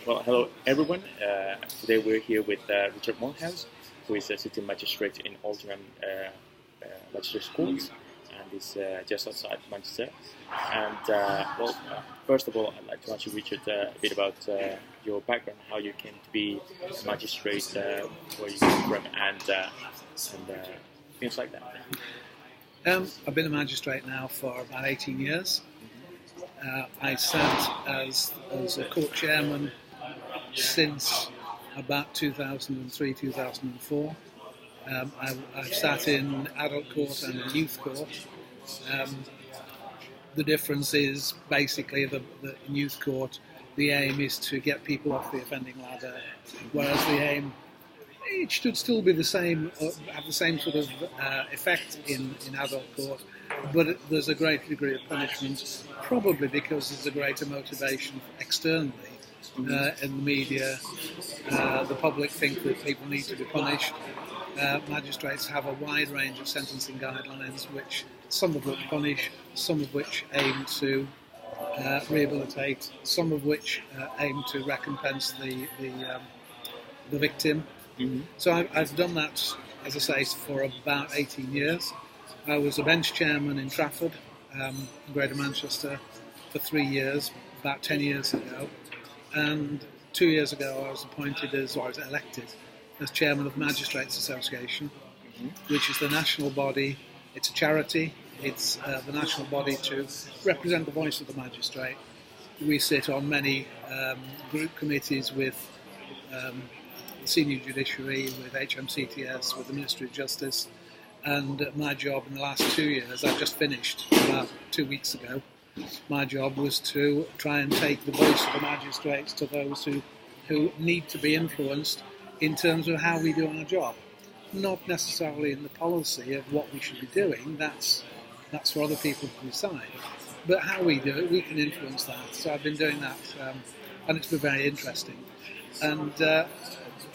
Well, hello everyone. Today we're here with Richard Monkhouse, who is a sitting magistrate in Oldham Magistrates Court, and is just outside Manchester. And first of all, I'd like to ask you, Richard, a bit about your background, how you came to be a magistrate, where you come from, and things like that. I've been a magistrate now for about 18 years. I sat as a court chairman since about 2003, 2004. I've sat in adult court and in youth court. The difference is basically that in youth court the aim is to get people off the offending ladder, whereas the aim, it should still be the same, have the same sort of effect in adult court, but there's a greater degree of punishment, probably because there's a greater motivation externally. In the media, the public think that people need to be punished. Magistrates have a wide range of sentencing guidelines, some of which punish, some of which aim to rehabilitate, some of which aim to recompense the victim. Mm-hmm. So I've done that, as I say, for about 18 years. I was a bench chairman in Trafford, in Greater Manchester, for 3 years, about 10 years ago. And 2 years ago I was elected as chairman of Magistrates Association, which is the national body. It's a charity. It's the national body to represent the voice of the magistrate. We sit on many group committees with the senior judiciary, with HMCTS, with the Ministry of Justice, and my job in the last 2 years, I just finished about 2 weeks ago. My job was to try and take the voice of the magistrates to those who need to be influenced in terms of how we do our job. Not necessarily in the policy of what we should be doing, that's for other people to decide. But how we do it, we can influence that. So I've been doing that, and it's been very interesting. And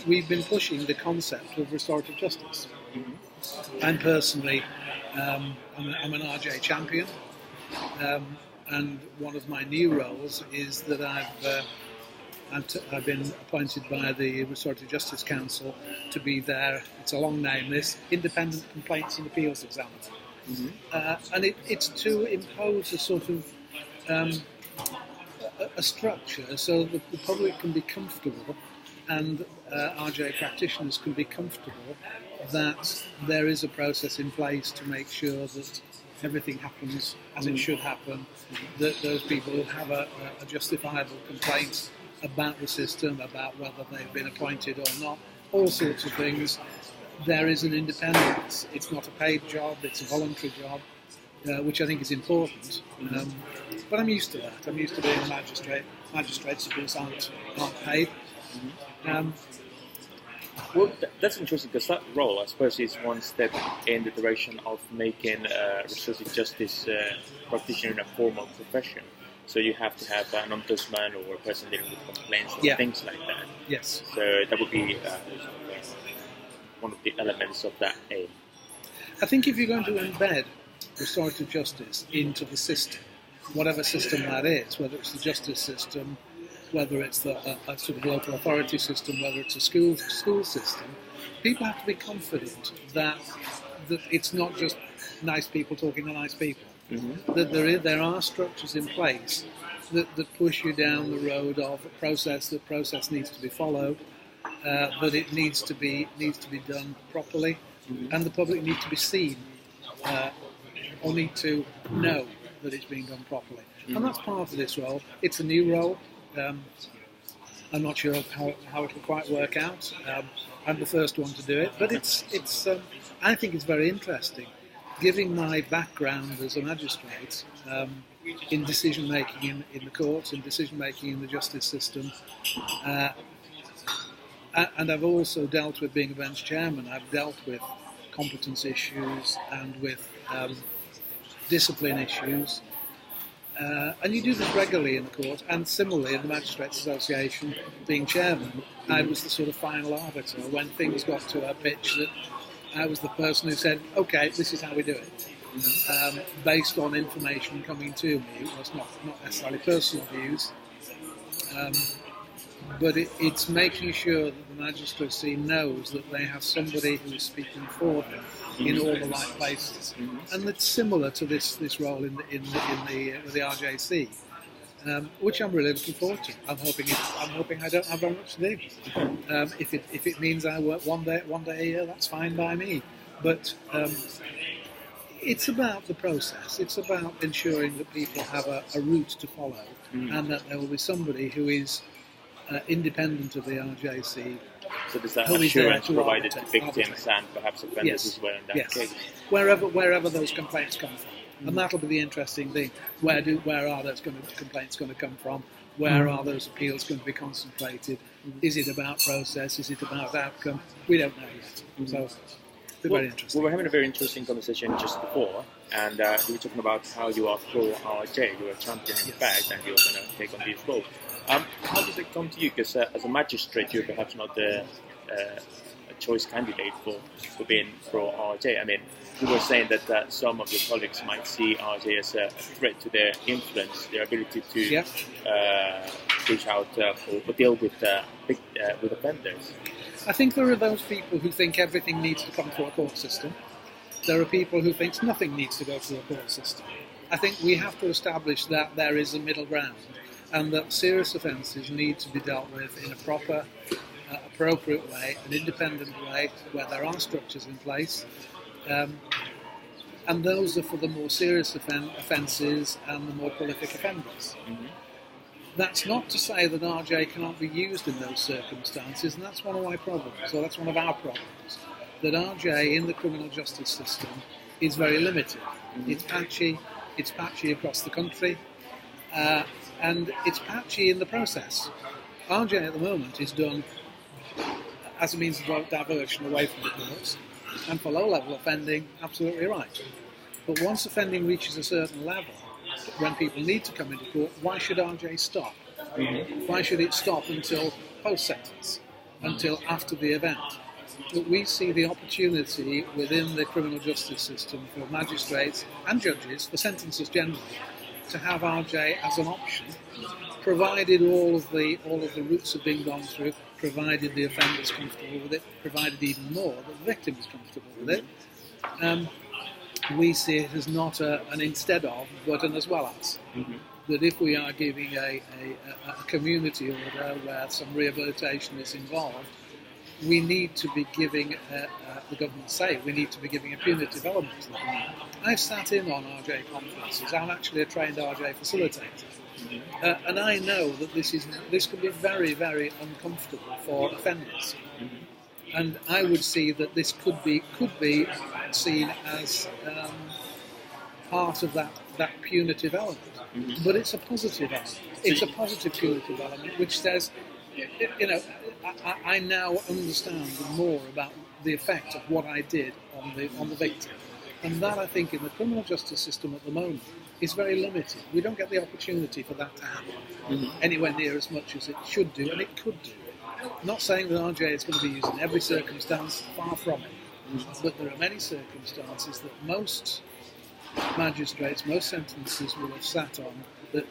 we've been pushing the concept of restorative justice. I'm personally, I'm an RJ champion. And one of my new roles is that I've been appointed by the Restorative Justice Council to be there. It's a long name, this Independent Complaints and Appeals Examiner. Mm-hmm. And it's to impose a sort of a structure so that the public can be comfortable and RJ practitioners can be comfortable that there is a process in place to make sure that everything happens as it should happen, that those people who have a justifiable complaint about the system, about whether they've been appointed or not, all sorts of things. There is an independence. It's not a paid job, it's a voluntary job, which I think is important. But I'm used to that. I'm used to being a magistrate. Magistrates, of course, aren't paid. Well, that's interesting, because that role, I suppose, is one step in the direction of making restorative justice practitioner a formal profession. So you have to have an ombudsman or a person dealing with complaints and things like that. Yes. So that would be one of the elements of that aim. I think if you're going to embed restorative justice into the system, whatever system that is, whether it's the justice system, whether it's a sort of local authority system, whether it's a school system, people have to be confident that it's not just nice people talking to nice people. Mm-hmm. That there are structures in place that push you down the road of a process. The process needs to be followed, but it needs to be done properly, and the public need to be seen or need to know that it's being done properly. And that's part of this role. It's a new role. I'm not sure how it'll quite work out. I'm the first one to do it, but it's I think it's very interesting. Given my background as a magistrate in decision making in the courts, in decision making in the justice system, and I've also dealt with being a bench chairman. I've dealt with competence issues and with discipline issues. And you do this regularly in the court, and similarly in the Magistrates Association, being chairman, I was the sort of final arbiter when things got to a pitch that I was the person who said, okay, this is how we do it. Based on information coming to me. It was not necessarily personal views. but it's making sure that the magistracy knows that they have somebody who is speaking for them in all the right places, and it's similar to this role with the RJC, which I'm really looking forward to. I'm hoping I don't have very much to do. If it means I work one day a year, that's fine by me. But it's about the process. It's about ensuring that people have a route to follow, and that there will be somebody who is independent of the RJC. So there's that assurance provided to victims and perhaps offenders as well in that case. Wherever those complaints come from. And that'll be the interesting thing. Where are those complaints going to come from? Where are those appeals going to be concentrated? Is it about process? Is it about outcome? We don't know yet. So very interesting. We were having a very interesting conversation just before, and we were talking about how you are pro RJ, you are a champion in fact, and you're going to take on this role. How does it come to you? Because as a magistrate, you're perhaps not a choice candidate for being pro RJ. I mean, you were saying that some of your colleagues might see RJ as a threat to their influence, their ability to reach out or deal with offenders. I think there are those people who think everything needs to come through a court system. There are people who think nothing needs to go through a court system. I think we have to establish that there is a middle ground, and that serious offences need to be dealt with in a proper, appropriate way, an independent way, where there are structures in place. And those are for the more serious offences and the more prolific offenders. That's not to say that RJ cannot be used in those circumstances, and that's one of my problems, or that's one of our problems, that RJ in the criminal justice system is very limited. It's patchy across the country, and it's patchy in the process. RJ at the moment is done as a means of diversion away from the courts, and for low-level offending, absolutely right. But once offending reaches a certain level, when people need to come into court, why should RJ stop? Why should it stop until post-sentence, until after the event? But we see the opportunity within the criminal justice system for magistrates and judges, for sentences generally, to have RJ as an option, provided all of the routes have been gone through, provided the offender is comfortable with it, provided even more that the victim is comfortable with it. We see it as not an instead of, but an as well as. That if we are giving a community order where some rehabilitation is involved, we need to be giving, the government say, we need to be giving a punitive element to that. I've sat in on RJ conferences. I'm actually a trained RJ facilitator. And I know that this can be very, very uncomfortable for offenders. And I would see that this could be seen as part of that punitive element. But it's a positive element. It's a positive punitive element which says, I now understand more about the effect of what I did on the victim. And that, I think, in the criminal justice system at the moment is very limited. We don't get the opportunity for that to happen anywhere near as much as it should do, and it could do. I'm not saying that RJ is going to be used in every circumstance, far from it. But there are many circumstances that most magistrates, most sentences will have sat on, that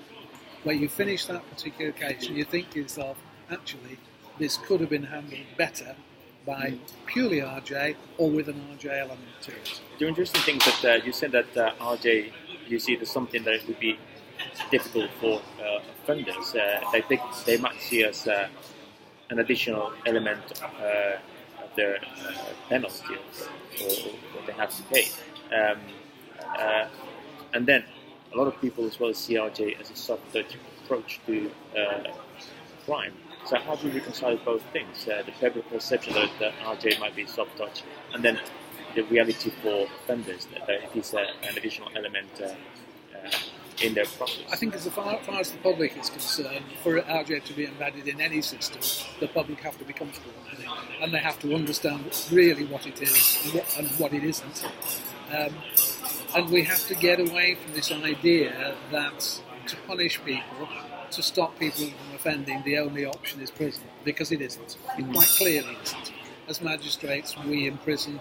where you finish that particular case and you think to yourself, actually, this could have been handled better by purely RJ or with an RJ element to it. The interesting thing is that you said that RJ, you see it as something that would be difficult for offenders. They might see as an additional element of their penalty or what they have to pay. And then a lot of people as well see RJ as a soft touch approach to crime. So how do you reconcile both things? The public perception that RJ might be soft touch, and then the reality for offenders that it is an additional element in their process. I think as far as the public is concerned, for RJ to be embedded in any system, the public have to be comfortable with it, and they have to understand really what it is and what it isn't. And we have to get away from this idea that to punish people, to stop people from offending, the only option is prison, because it isn't. It quite clearly isn't. As magistrates, we imprison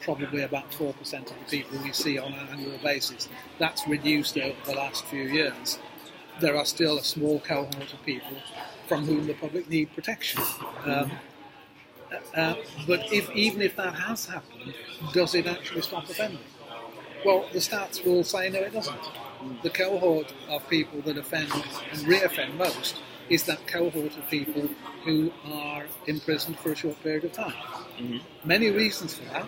probably about 4% of the people we see on an annual basis. That's reduced over the last few years. There are still a small cohort of people from whom the public need protection. But even if that has happened, does it actually stop offending? Well, the stats will say no, it doesn't. The cohort of people that offend and re-offend most is that cohort of people who are imprisoned for a short period of time. Many reasons for that,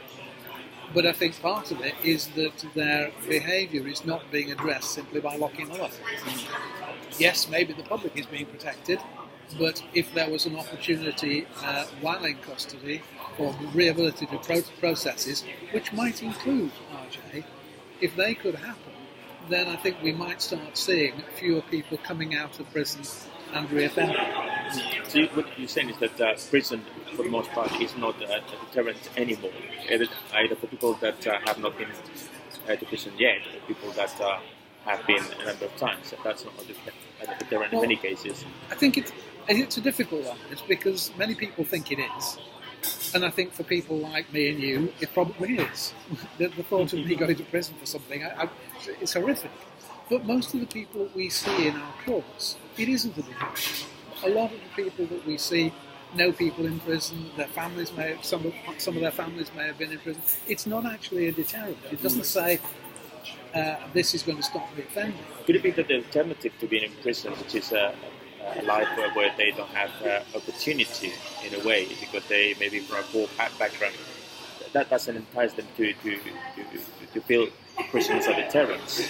but I think part of it is that their behaviour is not being addressed simply by locking them up. Yes, maybe the public is being protected, but if there was an opportunity while in custody for rehabilitative processes, which might include RJ, if they could happen, then I think we might start seeing fewer people coming out of prison and reoffending. So what you're saying is that prison, for the most part, is not a deterrent anymore, either for people that have not been to prison yet, or people that have been a number of times. That's not a deterrent in many cases. I think it's a difficult one. It's because many people think it is. And I think for people like me and you, it probably is. The thought of me going to prison for something, it's horrific. But most of the people that we see in our courts, it isn't a deterrent. A lot of the people that we see know people in prison. Their families some of their families may have been in prison. It's not actually a deterrent. It doesn't say this is going to stop the offending. Could it be that the alternative to being in prison, which is a life where they don't have opportunity in a way, because they maybe from a poor background, that doesn't entice them to feel prison is a deterrent?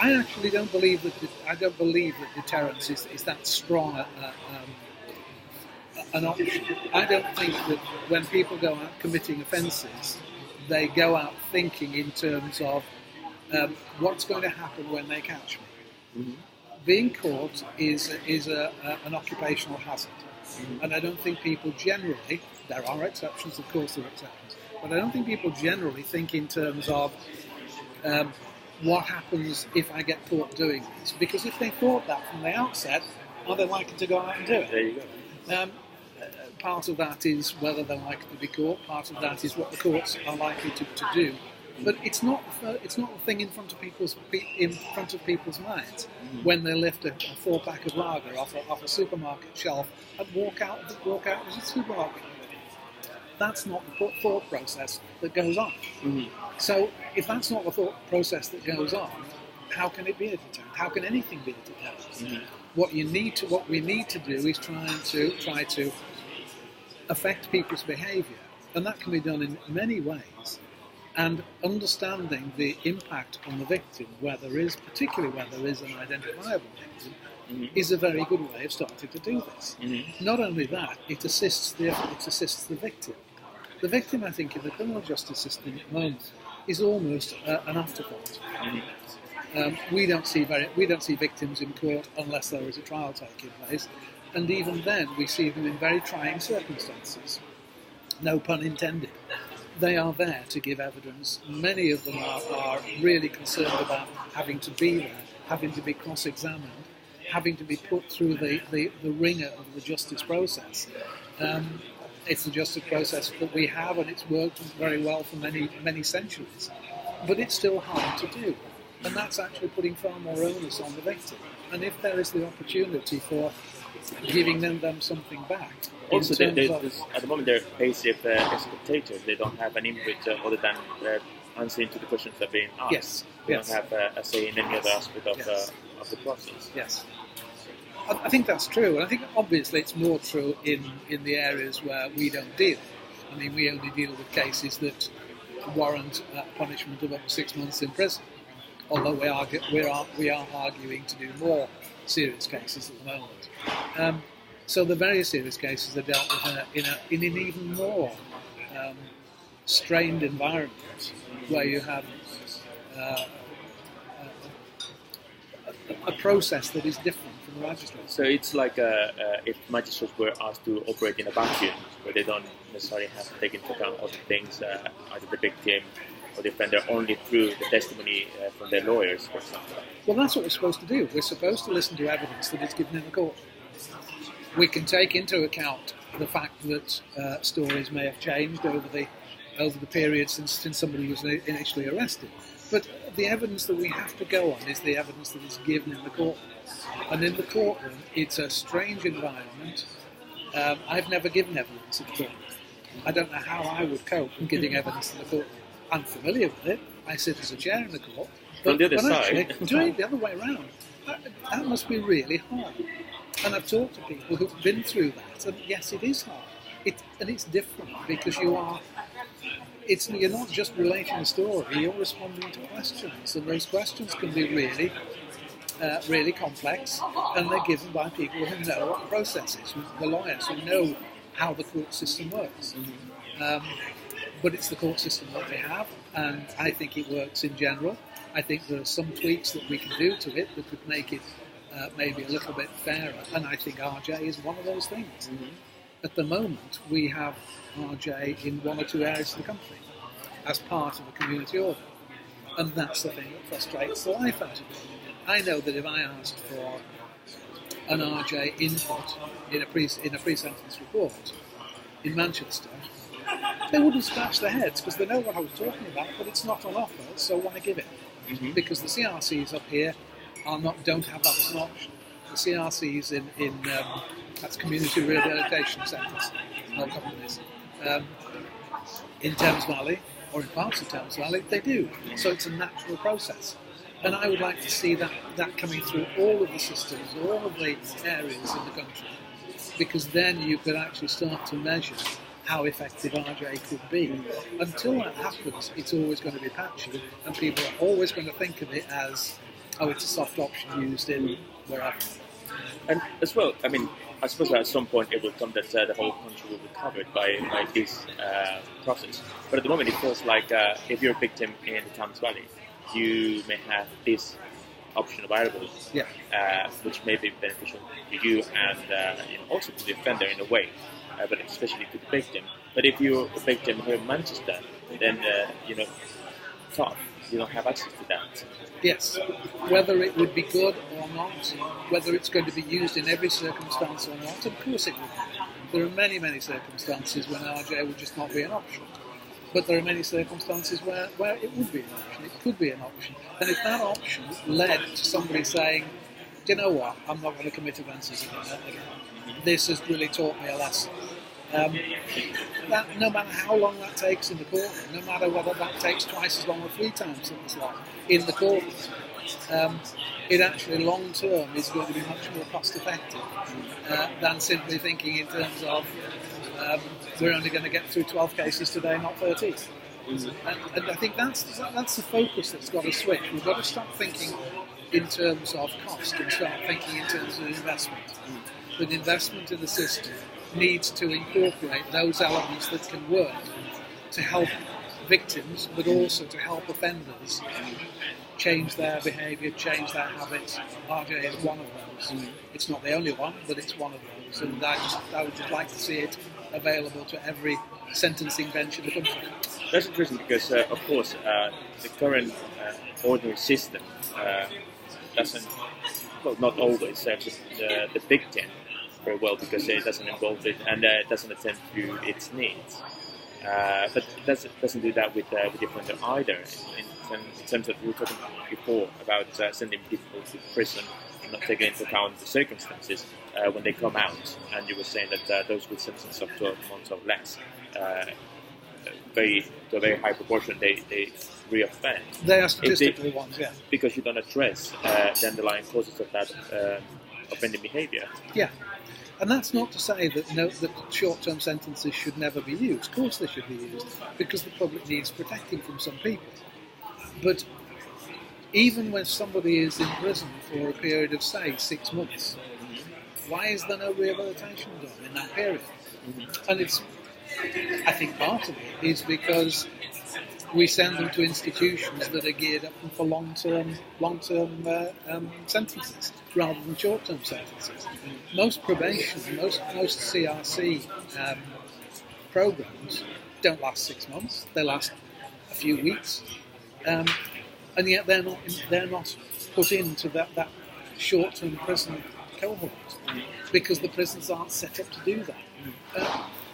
I actually don't believe that. I don't believe that deterrence is that strong an option. I don't think that when people go out committing offences, they go out thinking in terms of what's going to happen when they catch me. Being caught is an occupational hazard, and I don't think people generally. There are exceptions, of course, there are exceptions, but I don't think people generally think in terms of what happens if I get caught doing this? Because if they thought that from the outset, are they likely to go out and do it? There you go. Part of that is whether they're likely to be caught. Part of that is what the courts are likely to do. But it's not the thing in front of people's minds when they lift a 4-pack of lager off a supermarket shelf and walk out of the supermarket. That's not the thought process that goes on. So if that's not the thought process that goes on, how can it be a deterrent? How can anything be a deterrent? What we need to do is try to affect people's behaviour, and that can be done in many ways. And understanding the impact on the victim, particularly where there is an identifiable victim, is a very good way of starting to do this. Not only that, it assists the victim. The victim, I think, in the criminal justice system at the moment is almost an afterthought. We don't see victims in court unless there is a trial taking place, and even then we see them in very trying circumstances. No pun intended. They are there to give evidence. Many of them are really concerned about having to be there, having to be cross-examined, having to be put through the ringer of the justice process. It's the justice process that we have, and it's worked very well for many centuries. But it's still hard to do, and that's actually putting far more onus on the victim. And if there is the opportunity for giving them something back. Also, at the moment they're passive spectators. They don't have an input other than answering to the questions that are being asked. Yes. They don't have a say in any other aspect of the process. Yes. I think that's true, and I think obviously it's more true in the areas where we don't deal. I mean, we only deal with cases that warrant punishment of up to 6 months in prison. Although we are arguing to do more serious cases at the moment. So the very serious cases are dealt with in an even more strained environment, where you have a process that is different from the magistrate. So it's like if magistrates were asked to operate in a vacuum, where they don't necessarily have to take into account other things, either the victim or the offender, only through the testimony from their lawyers, for example. Well, that's what we're supposed to do. We're supposed to listen to evidence that is given in the court. We can take into account the fact that stories may have changed over the period since somebody was initially arrested. But the evidence that we have to go on is the evidence that is given in the courtroom. And in the courtroom, it's a strange environment. I've never given evidence in the courtroom. I don't know how I would cope in giving evidence in the courtroom. I'm familiar with it. I sit as a chair in the court. But on the other side, doing it the other way around, that must be really hard. And I've talked to people who've been through that, and yes, it is hard. It's different because you're not just relating a story, you're responding to questions, and those questions can be really, really complex, and they're given by people who know what the process is, the lawyers who know how the court system works. But it's the court system that we have, and I think it works in general. I think there are some tweaks that we can do to it that could make it maybe a little bit fairer, and I think RJ is one of those things. At the moment, we have RJ in one or two areas of the country as part of a community order, and that's the thing that frustrates the life out of it. I know that if I asked for an RJ input in a pre-sentence report in Manchester, they wouldn't scratch their heads because they know what I was talking about, but it's not on offer, so why give it? Because the CRCs up here don't have that as an option. The CRCs in that's community rehabilitation centres, or companies, in Thames Valley or in parts of Thames Valley, they do. So it's a natural process. And I would like to see that coming through all of the systems, all of the areas in the country, because then you could actually start to measure how effective RJ could be. Until that happens, it's always going to be patchy, and people are always going to think of it as, it's a soft option used in wherever. And as well, I suppose at some point it will come that the whole country will be covered by this process. But at the moment it feels like if you're a victim in the Thames Valley, you may have this option available, which may be beneficial to you and also to the offender in a way, but especially to the victim. But if you're a victim here in Manchester, then tough, you don't have access to that. Yes, whether it would be good or not, whether it's going to be used in every circumstance or not, of course it would be. There are many, many circumstances when RJ would just not be an option. But there are many circumstances where it would be an option, it could be an option. And if that option led to somebody saying, do you know what, I'm not going to commit offences again. This has really taught me a lesson. That, no matter how long that takes in the court, no matter whether that takes twice as long or 3 times as long in the court, it actually long term is going to be much more cost effective than simply thinking in terms of we're only going to get through 12 cases today, not 13. And I think that's the focus that's got to switch. We've got to stop thinking in terms of cost and start thinking in terms of investment. But investment in the system needs to incorporate those elements that can work to help victims, but also to help offenders change their behaviour, change their habits. RJ is one of those. It's not the only one, but it's one of those. And I would just like to see it available to every sentencing bench in the country. That's interesting because, of course, the current ordinary system doesn't, well, not always serves the victim very well because it doesn't involve it and doesn't attend to its needs. But it doesn't do that with the offender either. In terms of we were talking before about sending people to prison and not taking into account the circumstances when they come out, and you were saying that those with sentences of 12 months or less, to a very high proportion, they re-offend. They are statistically ones, yeah. Because you don't address the underlying causes of that offending behaviour. Yeah. And that's not to say that short-term sentences should never be used. Of course they should be used, because the public needs protecting from some people. But even when somebody is in prison for a period of, say, 6 months, why is there no rehabilitation done in that period? And I think part of it is because we send them to institutions that are geared up for long-term sentences rather than short-term sentences. Most probation, most CRC programs don't last 6 months; they last a few weeks, and yet they're not put into that short-term prison cohort because the prisons aren't set up to do that.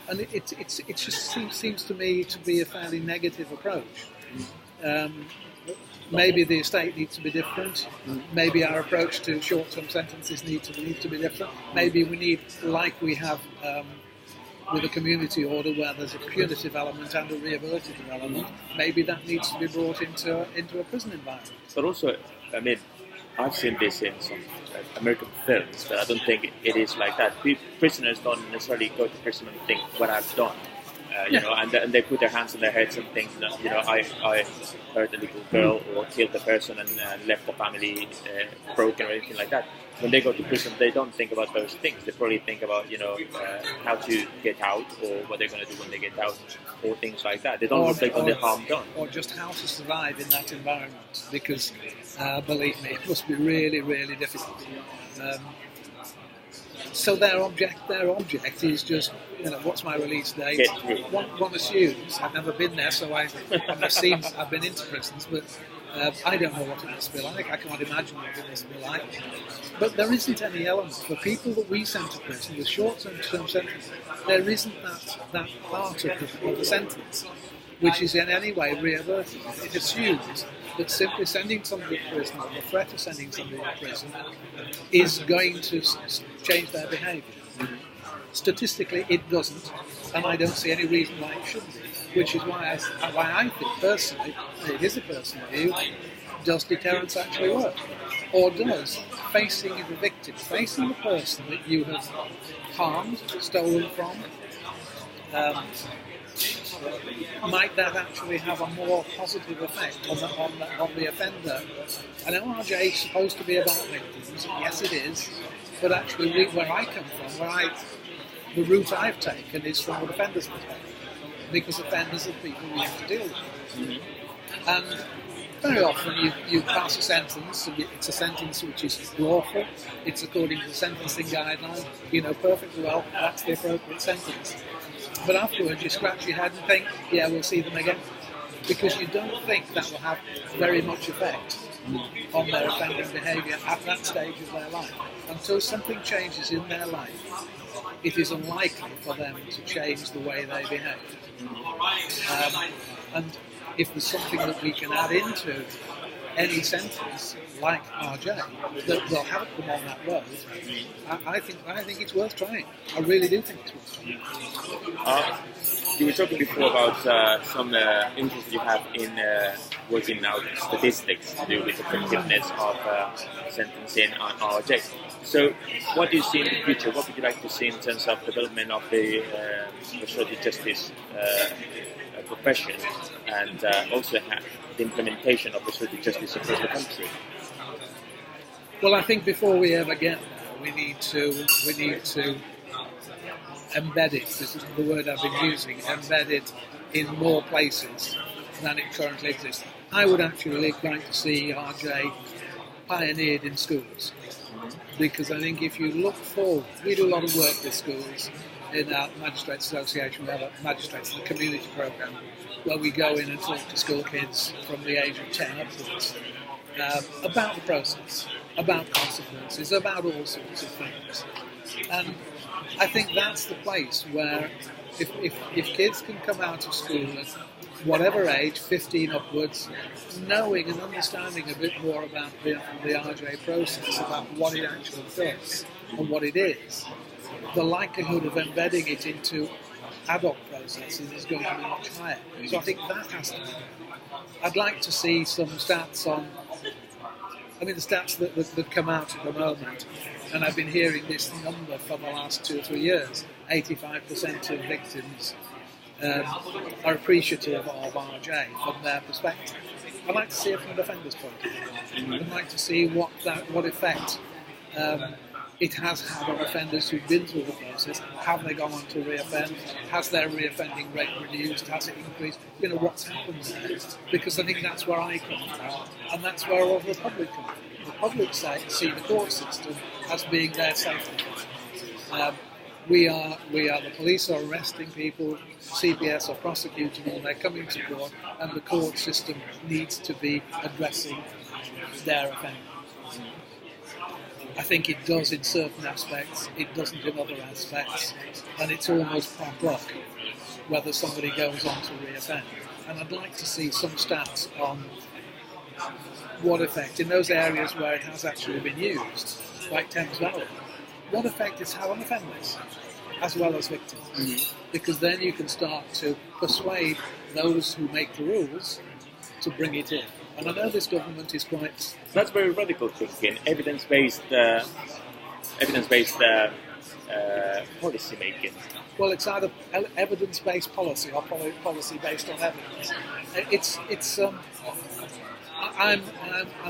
And it just seems to me to be a fairly negative approach. maybe the estate needs to be different. Maybe our approach to short-term sentences needs to be different. Maybe we need, like we have with a community order, where there's a punitive element and a rehabilitative element. Maybe that needs to be brought into a prison environment. But also, I mean, I've seen this in some American films, but I don't think it is like that. Prisoners don't necessarily go to prison and think what I've done. You know, and they put their hands on their heads and think, you know, I hurt a little girl or killed a person and left the family broken or anything like that. When they go to prison, they don't think about those things. They probably think about, you know, how to get out or what they're going to do when they get out or things like that. They don't reflect on the harm done. Or just how to survive in that environment, because, believe me, it must be really, really difficult. So their object is just, you know, what's my release date? One assumes, I've never been there, so I've been into prisons, but I don't know what it must be like. I can't imagine what it must be like. But there isn't any element for people that we send to prison with short-term sentences. There isn't that part of the sentence which is in any way rehabilitative. It assumes that simply sending somebody to prison, or the threat of sending somebody to prison, is going to change their behaviour. Statistically, it doesn't, and I don't see any reason why it shouldn't. Which is why I think personally, and it is a personal view, does deterrence actually work? Or does facing the victim, facing the person that you have harmed, stolen from, might that actually have a more positive effect on the offender? I know RJ is supposed to be about victims, yes it is, but actually where I come from, the route I've taken is from an offender's perspective, because offenders are people we have to deal with. And very often you pass a sentence, and it's a sentence which is lawful, it's according to the sentencing guideline, you know perfectly well that's the appropriate sentence. But afterwards you scratch your head and think, yeah, we'll see them again. Because you don't think that will have very much effect on their offending behaviour at that stage of their life. Until something changes in their life, it is unlikely for them to change the way they behave. And if there's something that we can add into any sentence, like RJ, that will help them on that road, I think it's worth trying. I really do think it's worth trying. You were talking before about some interest you have in working out statistics to do with the effectiveness of sentencing on RJ. So, what do you see in the future? What would you like to see in terms of development of the restorative justice profession, and also the implementation of restorative justice across the country? Well, I think before we ever get there, we need to embed it. This is the word I've been using. Embed it in more places than it currently exists. I would actually like to see RJ pioneered in schools, because I think if you look forward, we do a lot of work with schools. In our Magistrates Association, we have a Magistrates Community Program where we go in and talk to school kids from the age of 10 upwards about the process, about consequences, about all sorts of things. And I think that's the place where if kids can come out of school at whatever age, 15 upwards, knowing and understanding a bit more about the RJ process, about what it actually does and what it is, the likelihood of embedding it into adult processes is going to be much higher. So I think that has to be done. I'd like to see some stats on, the stats that come out at the moment, and I've been hearing this number for the last 2 or 3 years, 85% of victims are appreciative of RJ from their perspective. I'd like to see it from the defender's point of view. I'd like to see what effect it has had on offenders who've been through the process. Have they gone on to reoffend? Has their reoffending rate reduced? Has it increased? What's happened there? Because I think that's where I come from, and that's where all the public come from. The public see the court system as being their safety. We are the police are arresting people, CPS are prosecuting them, they're coming to court, and the court system needs to be addressing their offending. I think it does in certain aspects, it doesn't in other aspects, and it's almost ad hoc whether somebody goes on to reoffend. And I'd like to see some stats on what effect, in those areas where it has actually been used, like Thames Valley, what effect it's had on offenders as well as victims. Because then you can start to persuade those who make the rules to bring it in. And I know this government is quite... That's very radical thinking, evidence-based policy making. Well, it's either evidence-based policy or policy based on evidence. I'm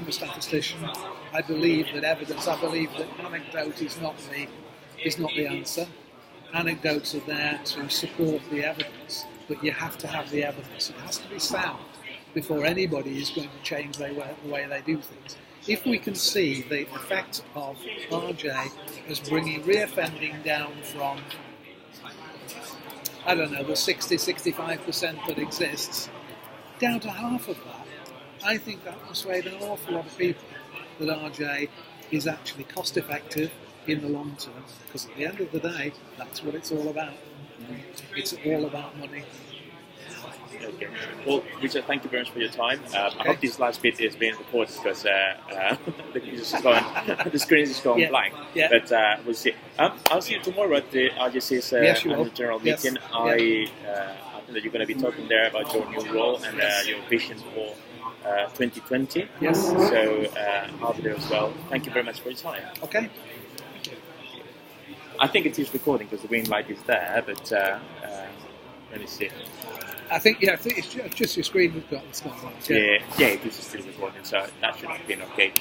a statistician. I believe that evidence. I believe that anecdote is not the answer. Anecdotes are there to support the evidence, but you have to have the evidence. It has to be sound before anybody is going to change the way they do things. If we can see the effect of RJ as bringing reoffending down from, I don't know, the 60-65% that exists, down to half of that, I think that will persuade an awful lot of people that RJ is actually cost effective in the long term, because at the end of the day, that's what it's all about. It's all about money. Okay. Well, Richard, thank you very much for your time. I hope this last bit is being recorded because the screen is going blank. Yeah. But we'll see. I'll see you tomorrow at the RJC's annual general meeting. I think that you're going to be talking there about your new role and your vision for 2020. Yes. So I'll be there as well. Thank you very much for your time. Okay. I think it is recording because the green light is there, but let me see. I think it's just your screen we've got. It's not right. Yeah, it is still recording, so that should have been okay.